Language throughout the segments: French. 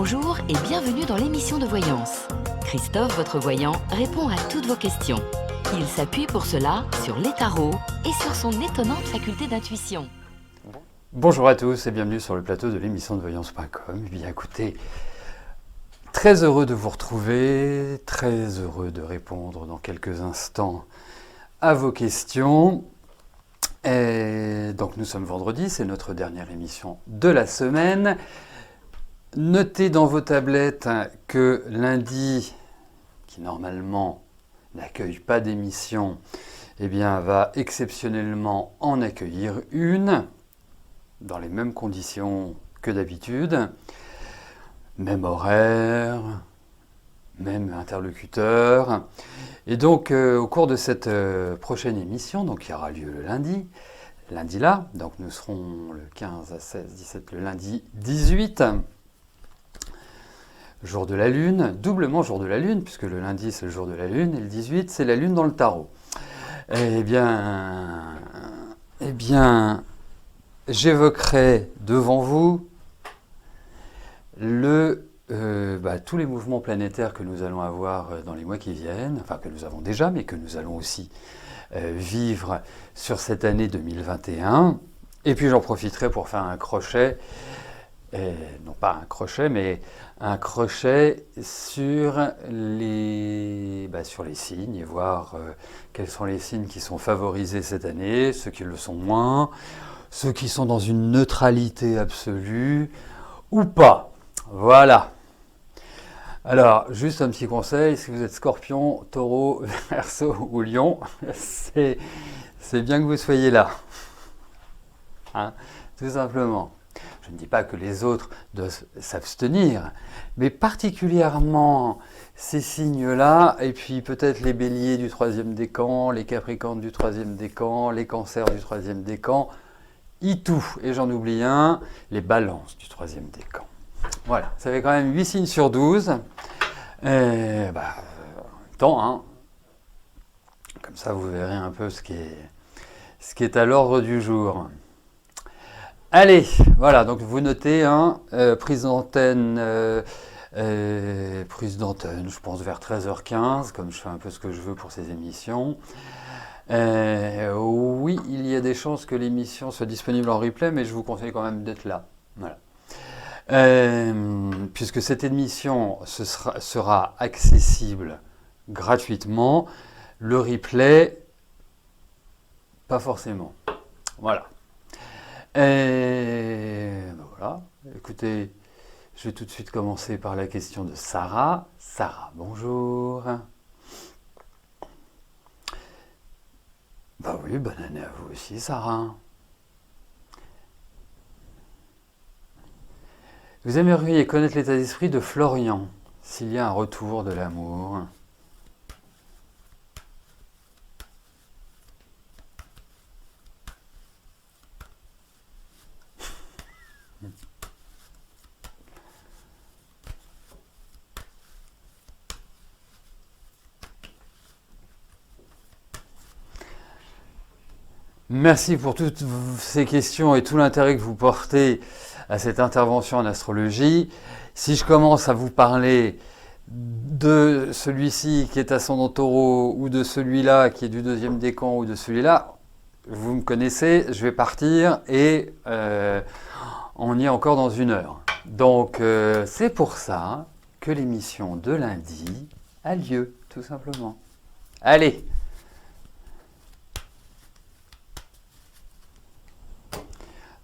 Bonjour et bienvenue dans l'émission de voyance. Christophe, votre voyant, répond à toutes vos questions. Il s'appuie pour cela sur les tarots et sur son étonnante faculté d'intuition. Bonjour à tous et bienvenue sur le plateau de l'émission de voyance.com. Bien écoutez, très heureux de vous retrouver, très heureux de répondre dans quelques instants à vos questions. Et donc nous sommes vendredi, c'est notre dernière émission de la semaine. Notez dans vos tablettes que lundi, qui normalement n'accueille pas d'émission, eh bien, va exceptionnellement en accueillir une, dans les mêmes conditions que d'habitude, même horaire, même interlocuteur. Et donc, au cours de cette prochaine émission, donc, qui aura lieu le lundi là, donc nous serons le 15 à 16, 17, le lundi 18, jour de la Lune, doublement jour de la Lune, puisque le lundi c'est le jour de la Lune, et le 18 c'est la Lune dans le tarot. Eh bien, j'évoquerai devant vous tous les mouvements planétaires que nous allons avoir dans les mois qui viennent, enfin que nous avons déjà, mais que nous allons aussi vivre sur cette année 2021. Et puis j'en profiterai pour faire un crochet, non pas un crochet, mais un crochet sur les signes et voir quels sont les signes qui sont favorisés cette année, ceux qui le sont moins, ceux qui sont dans une neutralité absolue ou pas. Voilà. Alors, juste un petit conseil, si vous êtes Scorpion, Taureau, Verseau ou Lion, c'est bien que vous soyez là. Hein, tout simplement. Je ne dis pas que les autres doivent s'abstenir, mais particulièrement ces signes-là, et puis peut-être les béliers du troisième décan, les capricornes du troisième décan, les cancers du troisième décan, tout, et j'en oublie un, les balances du troisième décan. Voilà, ça fait quand même 8 signes sur 12. En même temps, hein, comme ça vous verrez un peu ce qui est à l'ordre du jour. Allez, voilà, donc vous notez, prise d'antenne, je pense vers 13h15, comme je fais un peu ce que je veux pour ces émissions. Oui, il y a des chances que l'émission soit disponible en replay, mais je vous conseille quand même d'être là. Voilà. Puisque cette émission sera accessible gratuitement, le replay, pas forcément. Voilà. Voilà. Écoutez, je vais tout de suite commencer par la question de Sarah. Sarah, bonjour. Bah oui, bonne année à vous aussi, Sarah. Vous aimeriez connaître l'état d'esprit de Florian, s'il y a un retour de l'amour. Merci pour toutes ces questions et tout l'intérêt que vous portez à cette intervention en astrologie. Si je commence à vous parler de celui-ci qui est ascendant Taureau ou de celui-là qui est du deuxième décan ou de celui-là, vous me connaissez, je vais partir et on y est encore dans 1 heure. Donc c'est pour ça que l'émission de lundi a lieu, tout simplement. Allez!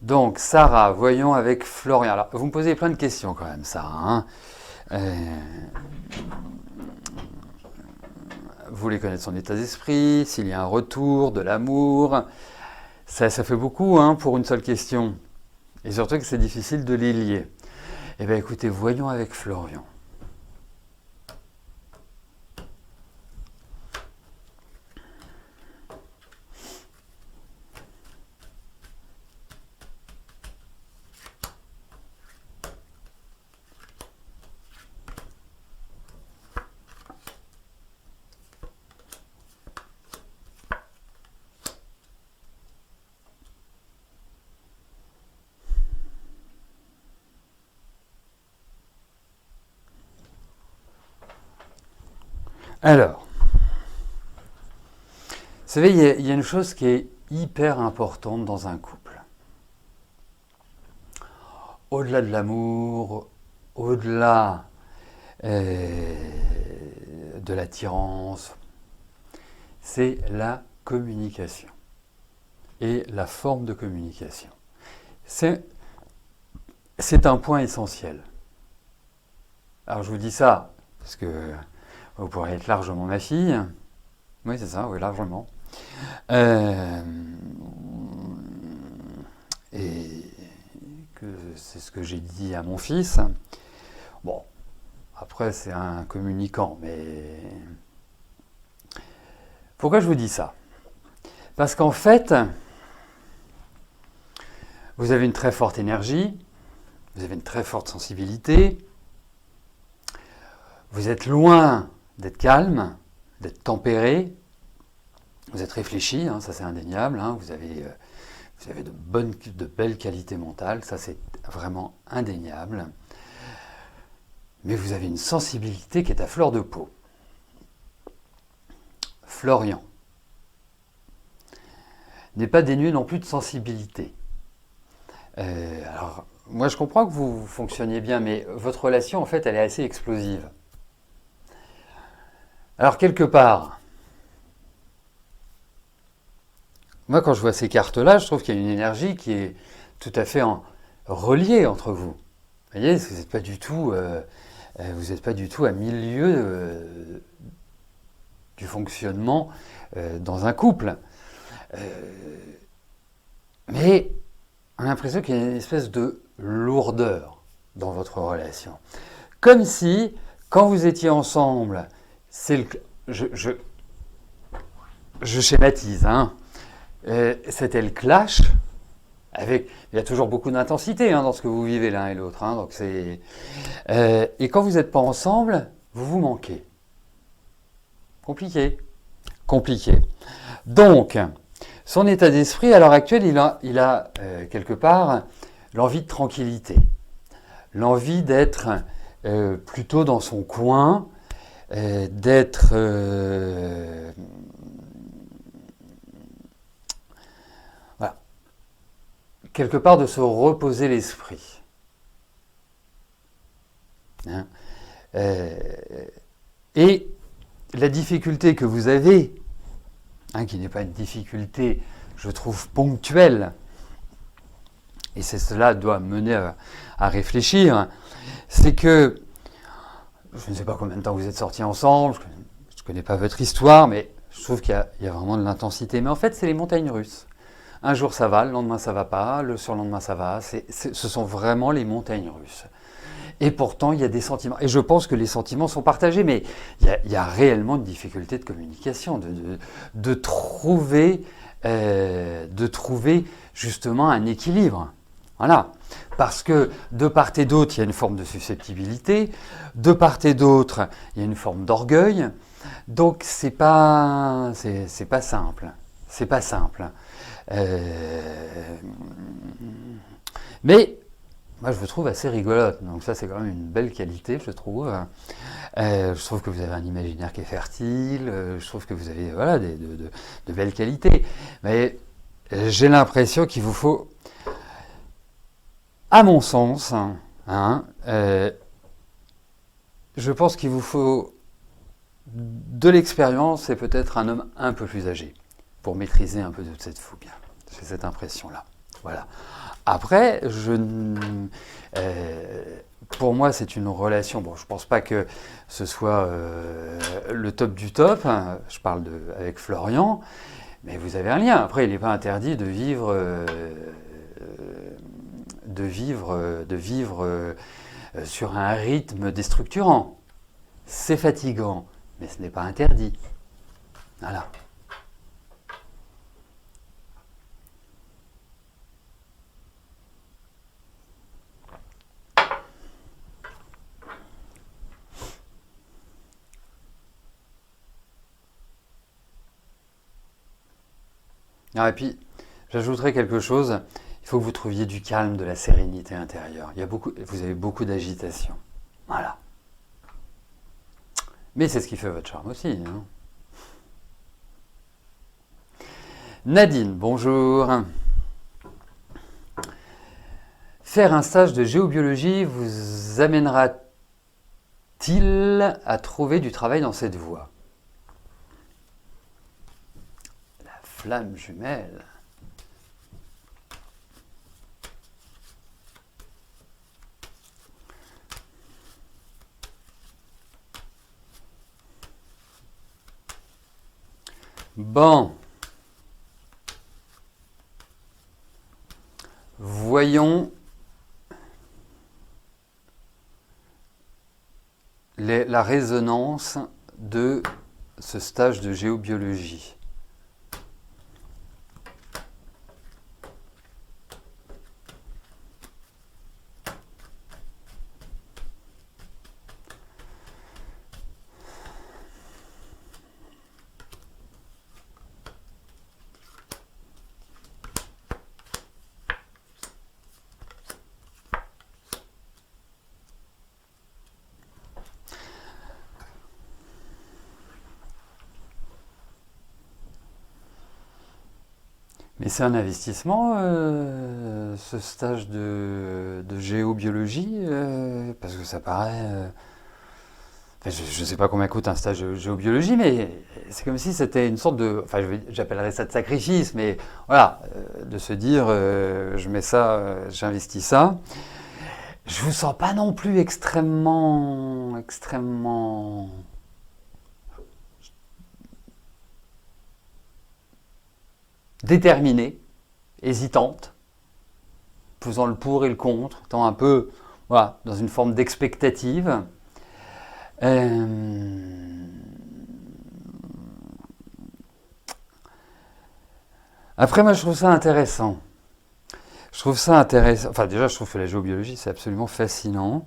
Donc, Sarah, voyons avec Florian. Alors, vous me posez plein de questions quand même, Sarah. Vous voulez connaître son état d'esprit, s'il y a un retour, de l'amour. Ça fait beaucoup pour une seule question. Et surtout que c'est difficile de les lier. Eh bien, écoutez, voyons avec Florian. Alors, vous savez, il y a une chose qui est hyper importante dans un couple. Au-delà de l'amour, au-delà de l'attirance, c'est la communication et la forme de communication. C'est un point essentiel. Alors je vous dis ça parce que vous pourrez être largement ma fille. Oui, c'est ça, oui, largement. Et que c'est ce que j'ai dit à mon fils. Bon, après c'est un communicant, mais... Pourquoi je vous dis ça? Parce qu'en fait, vous avez une très forte énergie, vous avez une très forte sensibilité, vous êtes loin d'être calme, d'être tempéré, vous êtes réfléchi, hein, ça c'est indéniable, hein, vous avez de belles qualités mentales, ça c'est vraiment indéniable, mais vous avez une sensibilité qui est à fleur de peau. Florian n'est pas dénué non plus de sensibilité. Alors, moi je comprends que vous fonctionniez bien, mais votre relation en fait elle est assez explosive. Alors quelque part, moi quand je vois ces cartes-là, je trouve qu'il y a une énergie qui est tout à fait reliée entre vous. Vous voyez, vous n'êtes pas du tout, à milieu du fonctionnement dans un couple. Mais on a l'impression qu'il y a une espèce de lourdeur dans votre relation. Comme si, quand vous étiez ensemble, je schématise, hein, c'était le clash, il y a toujours beaucoup d'intensité dans ce que vous vivez l'un et l'autre. Hein, donc et quand vous n'êtes pas ensemble, vous vous manquez. Compliqué. Donc, son état d'esprit, à l'heure actuelle, il a quelque part l'envie de tranquillité, l'envie d'être plutôt dans son coin, d'être voilà, quelque part de se reposer l'esprit. Hein, et la difficulté que vous avez, hein, qui n'est pas une difficulté, je trouve, ponctuelle, et cela doit mener à réfléchir, c'est que, je ne sais pas combien de temps vous êtes sortis ensemble, je ne connais pas votre histoire, mais je trouve qu'il y a vraiment de l'intensité. Mais en fait, c'est les montagnes russes. Un jour ça va, le lendemain ça va pas, le surlendemain ça va, ce sont vraiment les montagnes russes. Et pourtant, il y a des sentiments. Et je pense que les sentiments sont partagés, mais il y a réellement une difficulté de communication, de trouver justement un équilibre. Voilà. Parce que de part et d'autre, il y a une forme de susceptibilité, de part et d'autre, il y a une forme d'orgueil. Donc, c'est pas simple. C'est pas simple. Mais moi, je vous trouve assez rigolote. Donc ça, c'est quand même une belle qualité, je trouve. Je trouve que vous avez un imaginaire qui est fertile. Je trouve que vous avez de belles qualités. Mais j'ai l'impression qu'il vous faut, à mon sens, je pense qu'il vous faut de l'expérience et peut-être un homme un peu plus âgé pour maîtriser un peu toute cette fougue. J'ai cette impression-là. Voilà. Après, pour moi, c'est une relation. Bon, je ne pense pas que ce soit le top du top. Hein, je parle avec Florian, mais vous avez un lien. Après, il n'est pas interdit de vivre sur un rythme déstructurant. C'est fatigant, mais ce n'est pas interdit. Voilà. Ah, et puis, j'ajouterais quelque chose. Il faut que vous trouviez du calme, de la sérénité intérieure. Vous avez beaucoup d'agitation. Voilà. Mais c'est ce qui fait votre charme aussi. Hein. Nadine, bonjour. Faire un stage de géobiologie vous amènera-t-il à trouver du travail dans cette voie? La flamme jumelle. Bon. Voyons la résonance de ce stage de géobiologie. Mais c'est un investissement, ce stage de géobiologie, parce que ça paraît... enfin, je ne sais pas combien coûte un stage de géobiologie, mais c'est comme si c'était une sorte de... Enfin, j'appellerais ça de sacrifice, mais voilà, de se dire, je mets ça, j'investis ça. Je vous sens pas non plus extrêmement déterminée, hésitante, faisant le pour et le contre, étant un peu voilà, dans une forme d'expectative. Après, moi, je trouve ça intéressant. Enfin, déjà, je trouve que la géobiologie, c'est absolument fascinant.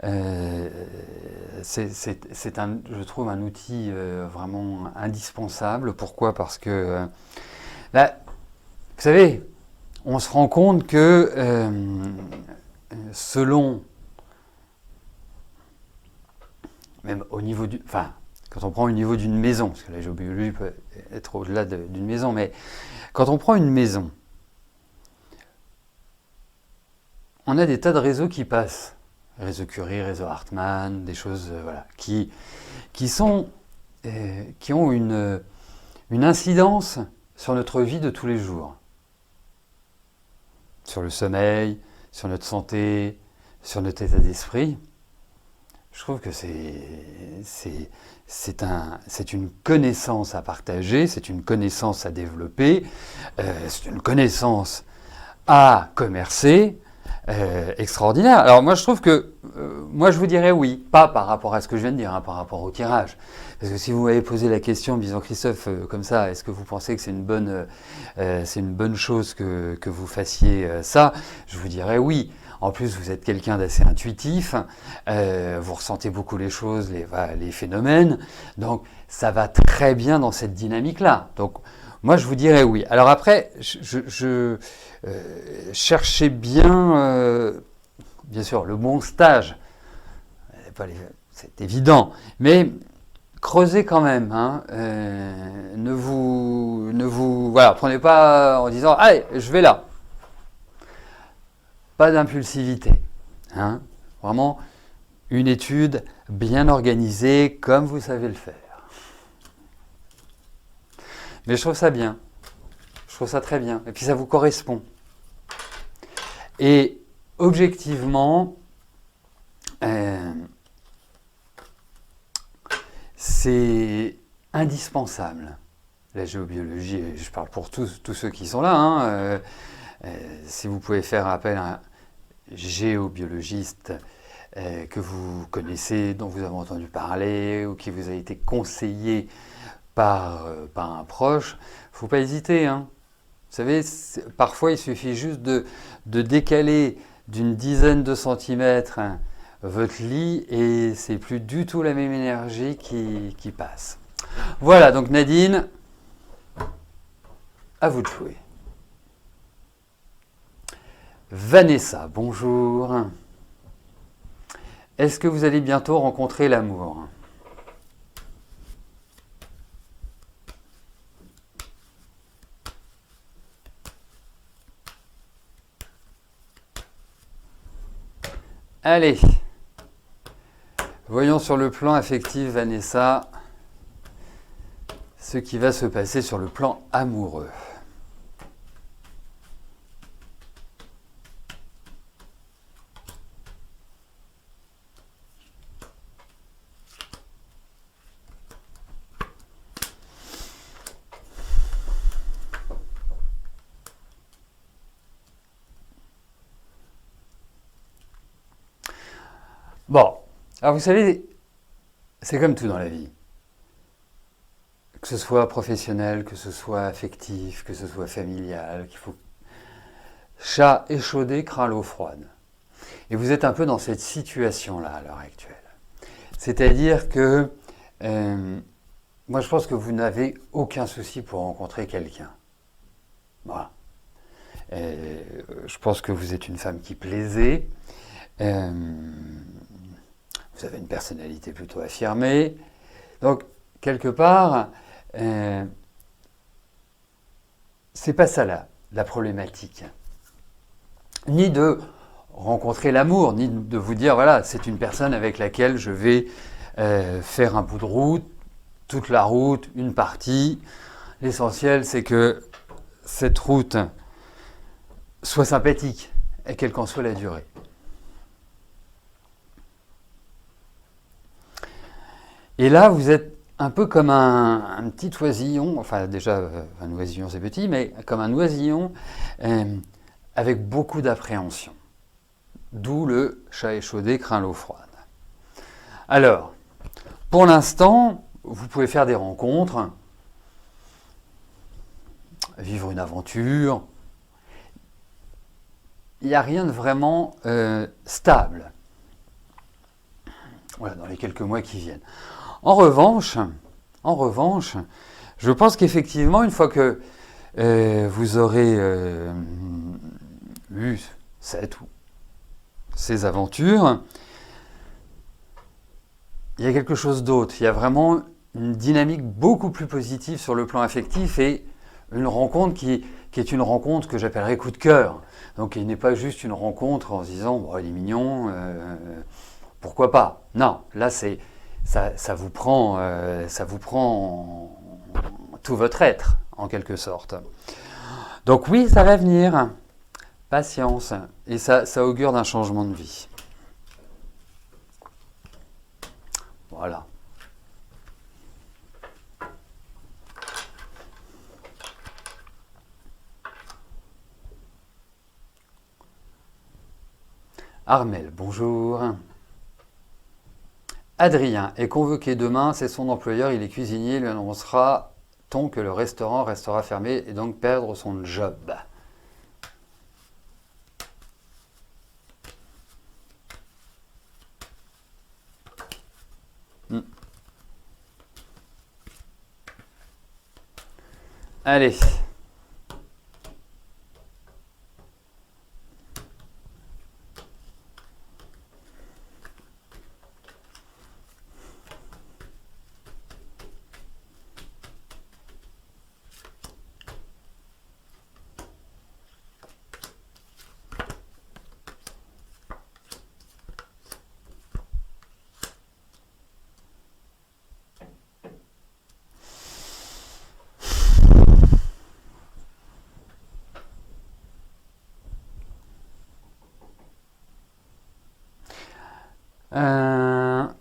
Je trouve, un outil vraiment indispensable. Pourquoi? Parce que, vous savez, on se rend compte que selon, même au niveau du, enfin, quand on prend au niveau d'une maison, parce que la géobiologie peut être au-delà d'une maison, mais quand on prend une maison, on a des tas de réseaux qui passent, réseau Curie, réseau Hartmann, des choses voilà, qui ont une incidence sur notre vie de tous les jours, sur le sommeil, sur notre santé, sur notre état d'esprit. Je trouve que c'est une connaissance à partager, c'est une connaissance à développer, c'est une connaissance à commercer, extraordinaire. Alors moi je trouve que, moi je vous dirais oui, pas par rapport à ce que je viens de dire, hein, par rapport au tirage. Parce que si vous m'avez posé la question, disons Christophe, comme ça, est-ce que vous pensez que c'est une bonne chose que vous fassiez ça? Je vous dirais oui. En plus, vous êtes quelqu'un d'assez intuitif, vous ressentez beaucoup les choses, les phénomènes, donc ça va très bien dans cette dynamique-là. Donc, moi, je vous dirais oui. Alors après, cherchez bien, bien sûr, le bon stage. C'est évident, mais creusez quand même. Hein, voilà, prenez pas en disant, allez, je vais là. Pas d'impulsivité. Hein, vraiment, une étude bien organisée, comme vous savez le faire. Mais je trouve ça bien. Je trouve ça très bien. Et puis ça vous correspond. Et objectivement, c'est indispensable. La géobiologie, je parle pour tous ceux qui sont là. Hein, si vous pouvez faire appel à un géobiologiste que vous connaissez, dont vous avez entendu parler, ou qui vous a été conseillé par un proche, il ne faut pas hésiter. Hein. Vous savez, parfois il suffit juste de décaler d'une dizaine de centimètres votre lit et c'est plus du tout la même énergie qui passe. Voilà, donc Nadine, à vous de jouer. Vanessa, bonjour. Est-ce que vous allez bientôt rencontrer l'amour? Allez, voyons sur le plan affectif, Vanessa, ce qui va se passer sur le plan amoureux. Bon, alors vous savez, c'est comme tout dans la vie. Que ce soit professionnel, que ce soit affectif, que ce soit familial, qu'il faut... Chat échaudé craint l'eau froide. Et vous êtes un peu dans cette situation-là à l'heure actuelle. C'est-à-dire que moi je pense que vous n'avez aucun souci pour rencontrer quelqu'un. Voilà. Je pense que vous êtes une femme qui plaisait. Vous avez une personnalité plutôt affirmée. Donc, quelque part, c'est pas ça la problématique. Ni de rencontrer l'amour, ni de vous dire, voilà, c'est une personne avec laquelle je vais faire un bout de route, toute la route, une partie. L'essentiel, c'est que cette route soit sympathique et quelle qu'en soit la durée. Et là, vous êtes un peu comme un petit oisillon, enfin déjà, un oisillon c'est petit, mais comme un oisillon avec beaucoup d'appréhension. D'où le chat échaudé craint l'eau froide. Alors, pour l'instant, vous pouvez faire des rencontres, vivre une aventure. Il n'y a rien de vraiment stable. Voilà, dans les quelques mois qui viennent. En revanche, je pense qu'effectivement, une fois que vous aurez eu ces aventures, il y a quelque chose d'autre. Il y a vraiment une dynamique beaucoup plus positive sur le plan affectif et une rencontre qui est une rencontre que j'appellerais coup de cœur. Donc, il n'est pas juste une rencontre en se disant bon, « il est mignon, pourquoi pas ?» Non, là, ça vous prend tout votre être, en quelque sorte. Donc oui, ça va venir. Patience. Et ça augure d'un changement de vie. Voilà. Armel, bonjour. Adrien est convoqué demain, c'est son employeur, il est cuisinier, lui annoncera-t-on que le restaurant restera fermé et donc perdre son job. Allez.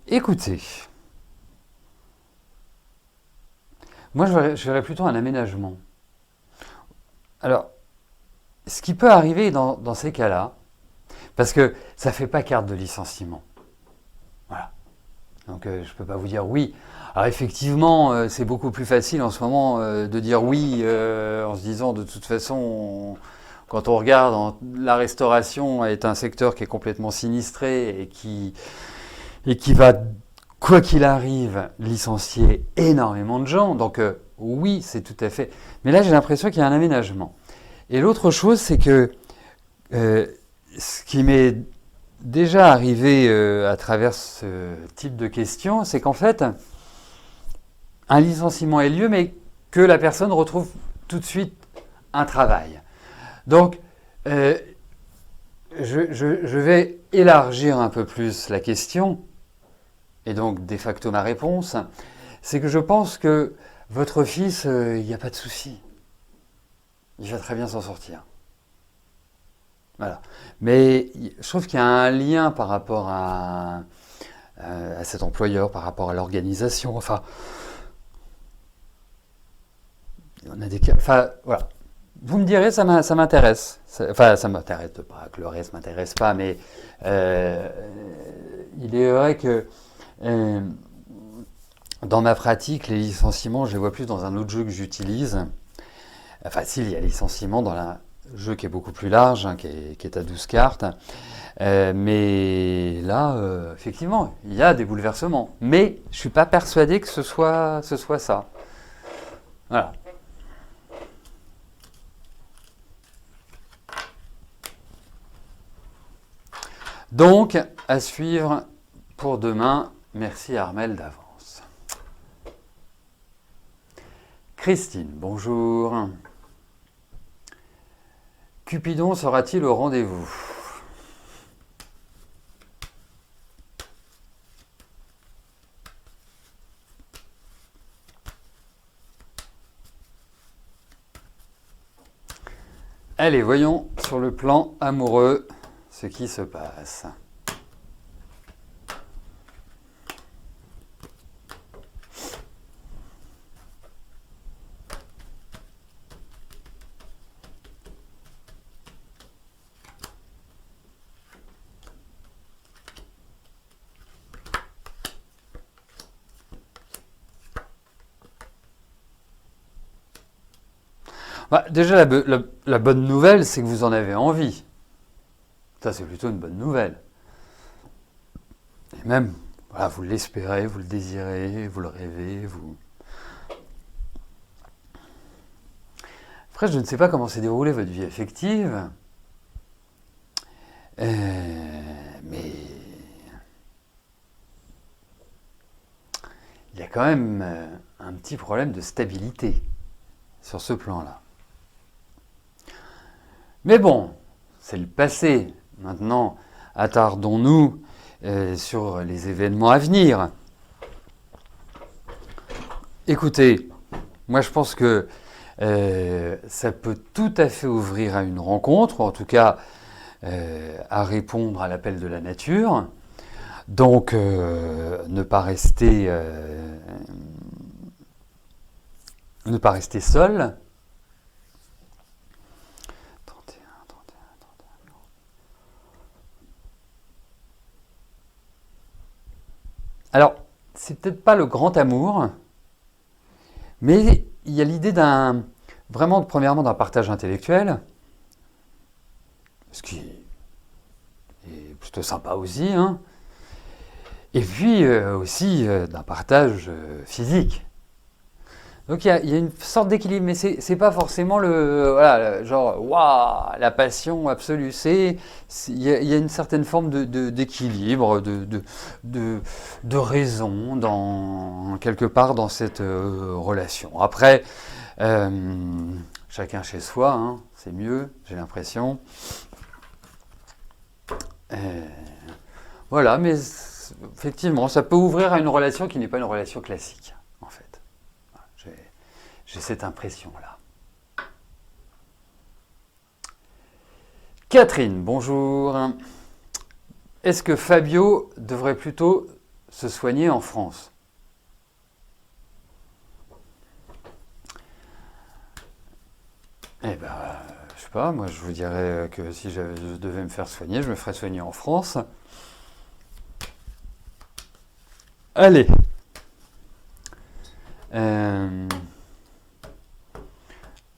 Écoutez, moi je verrais plutôt un aménagement. Alors, ce qui peut arriver dans ces cas-là, parce que ça ne fait pas carte de licenciement. Voilà. Donc je ne peux pas vous dire oui. Alors effectivement, c'est beaucoup plus facile en ce moment de dire oui en se disant de toute façon, quand on regarde, la restauration est un secteur qui est complètement sinistré et qui va, quoi qu'il arrive, licencier énormément de gens. Donc oui, c'est tout à fait... Mais là, j'ai l'impression qu'il y a un aménagement. Et l'autre chose, c'est que ce qui m'est déjà arrivé à travers ce type de questions, c'est qu'en fait, un licenciement ait lieu, mais que la personne retrouve tout de suite un travail. Donc, je vais élargir un peu plus la question, et donc de facto ma réponse, c'est que je pense que votre fils, il n'y a pas de souci. Il va très bien s'en sortir. Voilà. Mais je trouve qu'il y a un lien par rapport à cet employeur, par rapport à l'organisation. Enfin, on a des cas. Enfin, voilà. Vous me direz, ça m'intéresse. Enfin, ça m'intéresse pas, que le reste m'intéresse pas, mais euh, il est vrai que dans ma pratique, les licenciements, je les vois plus dans un autre jeu que j'utilise. Enfin, s'il y a licenciement dans un jeu qui est beaucoup plus large, hein, qui est à 12 cartes. Mais là, effectivement, il y a des bouleversements. Mais je ne suis pas persuadé que ce soit ça. Voilà. Donc, à suivre pour demain. Merci Armel d'avance. Christine, bonjour. Cupidon sera-t-il au rendez-vous ? Allez, voyons sur le plan amoureux ce qui se passe. Bah, déjà, la bonne nouvelle, c'est que vous en avez envie. Ça, c'est plutôt une bonne nouvelle. Et même, voilà, vous l'espérez, vous le désirez, vous le rêvez, vous... Après, je ne sais pas comment s'est déroulée votre vie affective, mais il y a quand même un petit problème de stabilité sur ce plan-là. Mais bon, c'est le passé. Maintenant, attardons-nous sur les événements à venir. Écoutez, moi je pense que ça peut tout à fait ouvrir à une rencontre, ou en tout cas à répondre à l'appel de la nature. Donc, ne pas rester seul. 31, 31, 31. Alors, c'est peut-être pas le grand amour, mais il y a l'idée premièrement d'un partage intellectuel, ce qui est plutôt sympa aussi, hein. Et puis aussi d'un partage physique. Donc il y a une sorte d'équilibre, mais c'est pas forcément genre waouh, la passion absolue. Il y a une certaine forme d'équilibre, de raison quelque part dans cette relation. Après, chacun chez soi, hein, c'est mieux, j'ai l'impression. Voilà, mais effectivement, ça peut ouvrir à une relation qui n'est pas une relation classique, en fait. J'ai cette impression-là. Catherine, bonjour. Est-ce que Fabio devrait plutôt se soigner en France ? Eh ben, je sais pas, moi je vous dirais que si je devais me faire soigner, je me ferais soigner en France. Allez.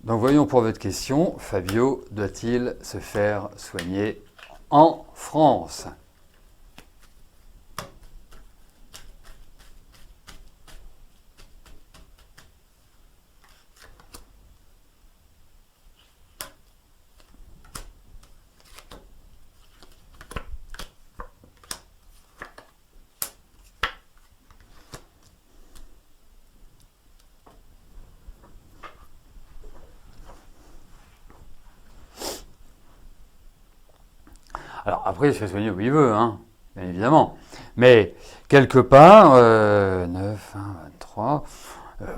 Donc voyons pour votre question, Fabio doit-il se faire soigner en France ? Alors après, il se fait soigner où il veut, hein, bien évidemment. Mais quelque part, 9, 1, 23,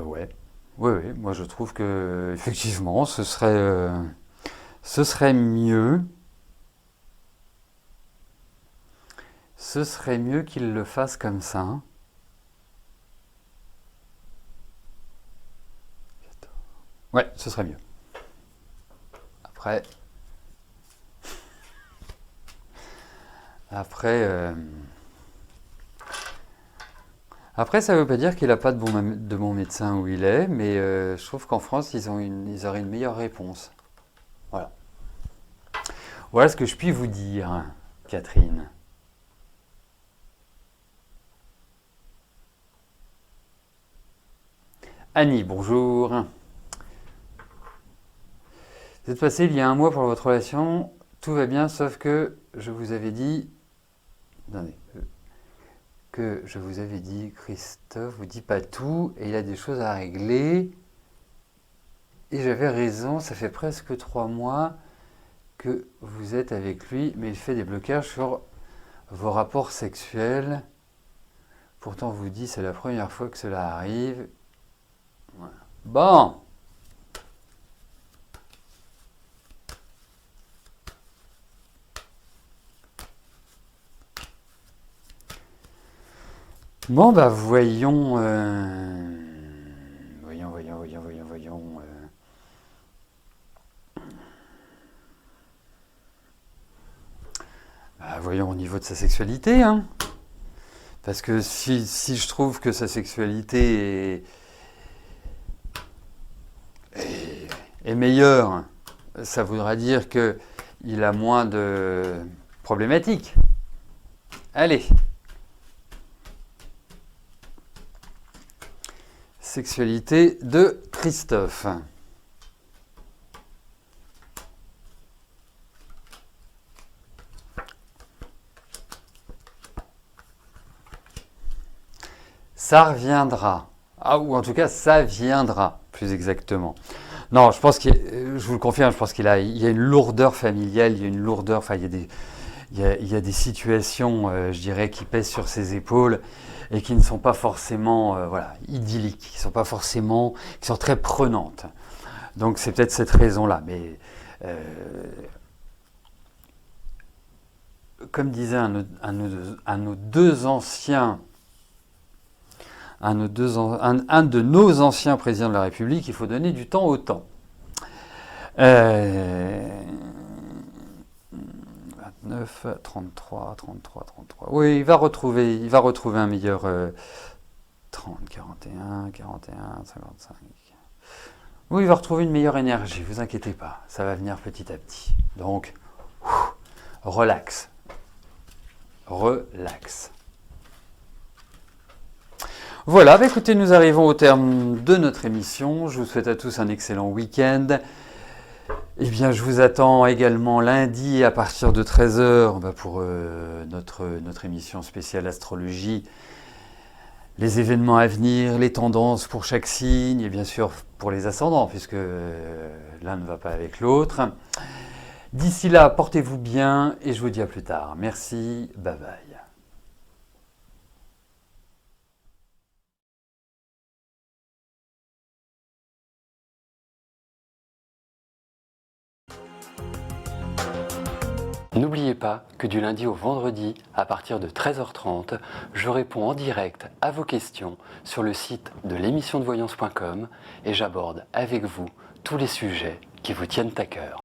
ouais. Oui, oui, moi je trouve que effectivement, ce serait mieux. Ce serait mieux qu'il le fasse comme ça. Ouais, ce serait mieux. Après, après, après, ça ne veut pas dire qu'il n'a pas de bon médecin où il est, mais je trouve qu'en France, ils auraient une meilleure réponse. Voilà. Voilà ce que je puis vous dire, Catherine. Annie, bonjour. Vous êtes passé il y a un mois pour votre relation, tout va bien, sauf que je vous avais dit... Attendez, que je vous avais dit, Christophe vous dit pas tout, et il a des choses à régler. Et j'avais raison, ça fait presque 3 mois que vous êtes avec lui, mais il fait des blocages sur vos rapports sexuels. Pourtant, vous dit, c'est la première fois que cela arrive. Voilà. Bon. Bon, bah voyons, voyons. Bah, voyons au niveau de sa sexualité, hein. Parce que si je trouve que sa sexualité est meilleure, ça voudra dire qu'il a moins de problématiques. Allez. Sexualité de Christophe. Ça reviendra. Ah, ou en tout cas, ça viendra, plus exactement. Non, je pense je vous le confirme, je pense il y a une lourdeur familiale, il y a une lourdeur, enfin, il y a des situations, je dirais, qui pèsent sur ses épaules et qui ne sont pas forcément voilà, idylliques, qui sont très prenantes. Donc c'est peut-être cette raison-là. Mais comme disait un de nos anciens présidents de la République, il faut donner du temps au temps. 29, 33. Oui, il va retrouver un meilleur 30, 41, 55. Oui, il va retrouver une meilleure énergie, vous inquiétez pas, ça va venir petit à petit. Donc, relax. Voilà, bah écoutez, nous arrivons au terme de notre émission. Je vous souhaite à tous un excellent week-end. Eh bien, je vous attends également lundi à partir de 13h pour notre émission spéciale astrologie. Les événements à venir, les tendances pour chaque signe et bien sûr pour les ascendants puisque l'un ne va pas avec l'autre. D'ici là, portez-vous bien et je vous dis à plus tard. Merci, bye bye. N'oubliez pas que du lundi au vendredi, à partir de 13h30, je réponds en direct à vos questions sur le site de l'émissiondevoyance.com et j'aborde avec vous tous les sujets qui vous tiennent à cœur.